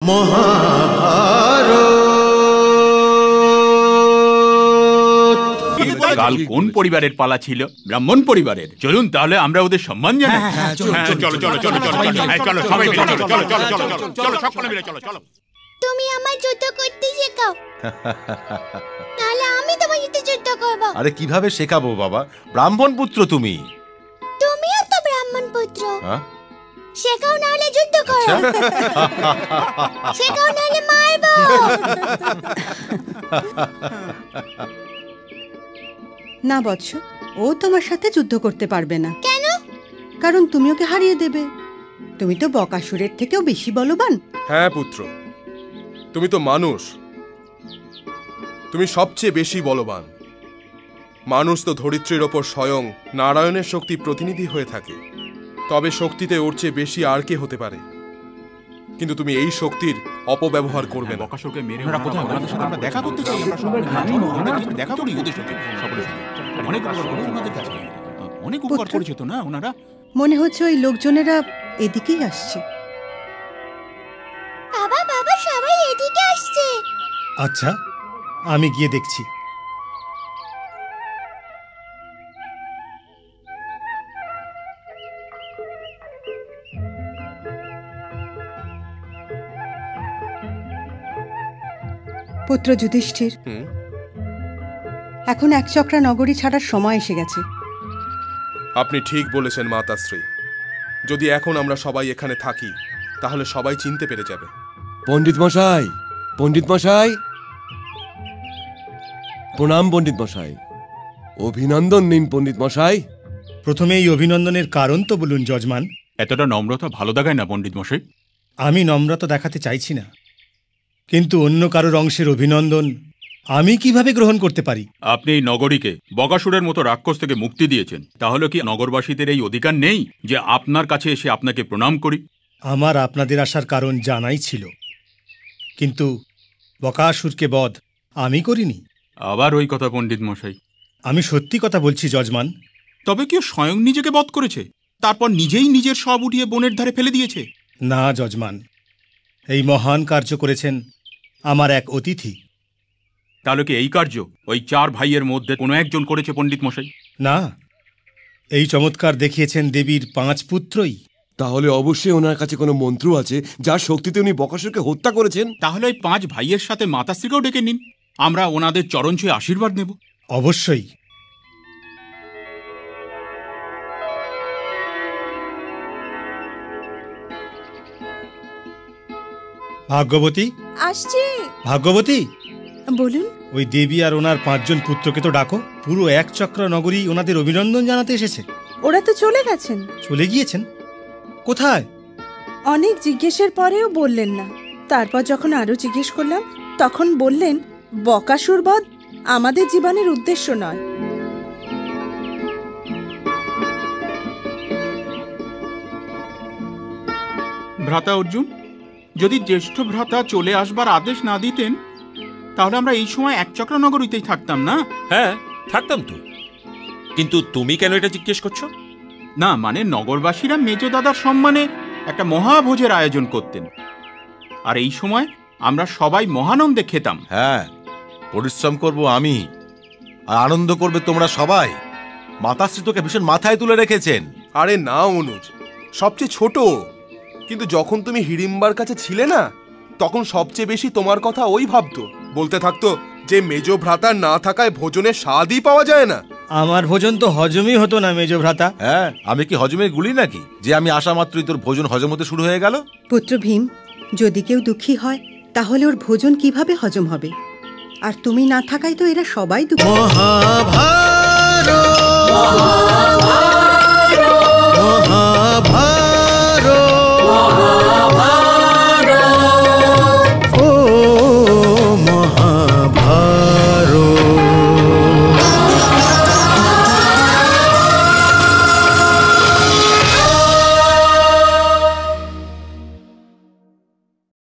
মহাভারত। কাল কোন পরিবারের পালা ছিল? ব্রাহ্মণ পরিবারের। চলুন তাহলে আমরা ওদের সম্মান জানাই। চলো চলো চলো চলো চলো সবাই মিলে চলো চলো চলো চলো চলো সকলে মিলে চলো চলো। তুমি আমার যুদ্ধ করতে শেখাও, তাহলে আমি তোমার সাথে যুদ্ধ করব। আরে কিভাবে শেখাবো বাবা, ব্রাহ্মণ পুত্র তুমি। তুমিও তো ব্রাহ্মণ পুত্র। শেখাও নাহলে যুদ্ধ করো, শেখাও নাহলে মারবো। না বৎস, ও তোমার সাথে যুদ্ধ করতে পারবে না। কেন? কারণ তুমি ওকে হারিয়ে দেবে। তুমি তো বকাসুরের থেকেও বেশি বলবান। হ্যাঁ পুত্র, তুমি তো মানুষ, তুমি সবচেয়ে বেশি বলবান। মানুষ তো ধরিত্রীর ওপর স্বয়ং নারায়ণের শক্তি প্রতিনিধি হয়ে থাকে, তবে শক্তিতে ওর চেয়ে বেশি আর কে হতে পারে? কিন্তু তুমি এই শক্তির অপব্যবহার করবে না। বকাসুরকে মেরে ওরা কোথায়? ওনাদের সাথে আমরা দেখা করতে চাই। আমরা সবাই দেখা করি ওদের সাথে, সকলের সাথে। অনেক উপকার করেছে ওনাদের কাছে, অনেক উপকার করেছে তো না ওনারা। মনে হচ্ছে ওই লোকজনেরা এদিকেই আসছে। বাবা বাবা, সবাই এদিকে আসছে। আচ্ছা, আমি গিয়ে দেখছি। পুত্র যুধিষ্ঠির, এখন একচক্রা নগরী ছাড়ার সময় এসে গেছে। আপনি ঠিক বলেছেন মাতাশ্রী। যদি এখন আমরা সবাই এখানে থাকি তাহলে সবাই চিনতে পেরে যাবে। পণ্ডিত মশাই, পণ্ডিত মশাই, প্রণাম পণ্ডিত মশাই। অভিনন্দন নিন পণ্ডিত মশাই। প্রথমে এই অভিনন্দনের কারণ তো বলুন যজমান। এতটা নম্রতা ভালো দেখায় না পণ্ডিত মশাই। আমি নম্রতা দেখাতে চাইছি না, কিন্তু অন্য কারোর অংশের অভিনন্দন আমি কিভাবে গ্রহণ করতে পারি? আপনি এই নগরীকে বকাসুরের মতো রাক্ষস থেকে মুক্তি দিয়েছেন, তাহলে কি নগরবাসীদের এই অধিকার নেই যে আপনার কাছে এসে আপনাকে প্রণাম করি? আমার আপনাদের আসার কারণ জানাই ছিল, কিন্তু বকাসুরকে বধ আমি করিনি। আবার ওই কথা পণ্ডিত মশাই। আমি সত্যি কথা বলছি যজমান। তবে কেউ স্বয়ং নিজেকে বধ করেছে, তারপর নিজেই নিজের সব উঠিয়ে বনের ধারে ফেলে দিয়েছে। না যজমান, এই মহান কার্য করেছেন আমার এক অতিথি। তাহলে কি এই কার্য ওই 4 ভাইয়ের মধ্যে কোনো একজন করেছে পণ্ডিত মশাই? না, এই চমৎকার দেখিয়েছেন দেবীর 5 পুত্রই। তাহলে অবশ্যই ওনার কাছে কোনো মন্ত্র আছে যার শক্তিতে উনি বকাসুরকে হত্যা করেছেন। তাহলে ওই 5 ভাইয়ের সাথে মাতাশ্রীকেও ডেকে নিন, আমরা ওনাদের চরণ ছুঁয়ে আশীর্বাদ নেব। অবশ্যই। ভাগ্যবতী আসছি। ভাগ্যবতী, বলুন। ওই দেবী আর ওনার 5 জন পুত্রকে তো ডাকো। পুরো একচক্রা নগরী ওনাদের অভিনন্দন জানাতে এসেছে। ওরা তো চলে গেছেন। চলে গিয়েছেন? কোথায়? অনেক জিজ্ঞেসের পরেও বললেন না। তারপর যখন আরো জিজ্ঞেস করলাম তখন বললেন বকাসুর বধ আমাদের জীবনের উদ্দেশ্য নয়। ভ্রাতা অর্জুন, যদি জ্যেষ্ঠ ভ্রাতা চলে আসবার আদেশ না দিতেন তাহলে আমরা এই সময় একচক্রা নগরীতেই থাকতাম না? হ্যাঁ, থাকতাম তো। কিন্তু তুমি কেন এটা জিজ্ঞেস করছো? না মানে নগরবাসীরা মেজ দাদার সম্মানে একটা মহাভোজের আয়োজন করতেন, আর এই সময় আমরা সবাই মহানন্দে খেতাম। হ্যাঁ, পরিশ্রম করব আমি, আর আনন্দ করবে তোমরা সবাই। মাতাশ্রী তোকে ভীষণ মাথায় তুলে রেখেছেন। আরে না অনুজ, সবচেয়ে ছোট, কিন্তু যখন তুমি হিড়িম্বার কাছে ছিলে না তখন সবচেয়ে বেশি তোমার কথা ওই ভাবতো। বলতে থাকতো যে মেজ ভ্রাতার না থাকায় ভোজনের স্বাদই পাওয়া যায় না। আমার ভোজন তো হজমই হতো না মেজ ভ্রাতা। হ্যাঁ, আমি কি হজমের গুলি নাকি যে আমি আসা মাত্রই তোর ভোজন হজম হতে শুরু হয়ে গেল? পুত্র ভীম, যদি কেউ দুঃখী হয় তাহলে ওর ভোজন কিভাবে হজম হবে? আর তুমি না থাকায় তো এরা সবাই দুঃখী। মহাভারত।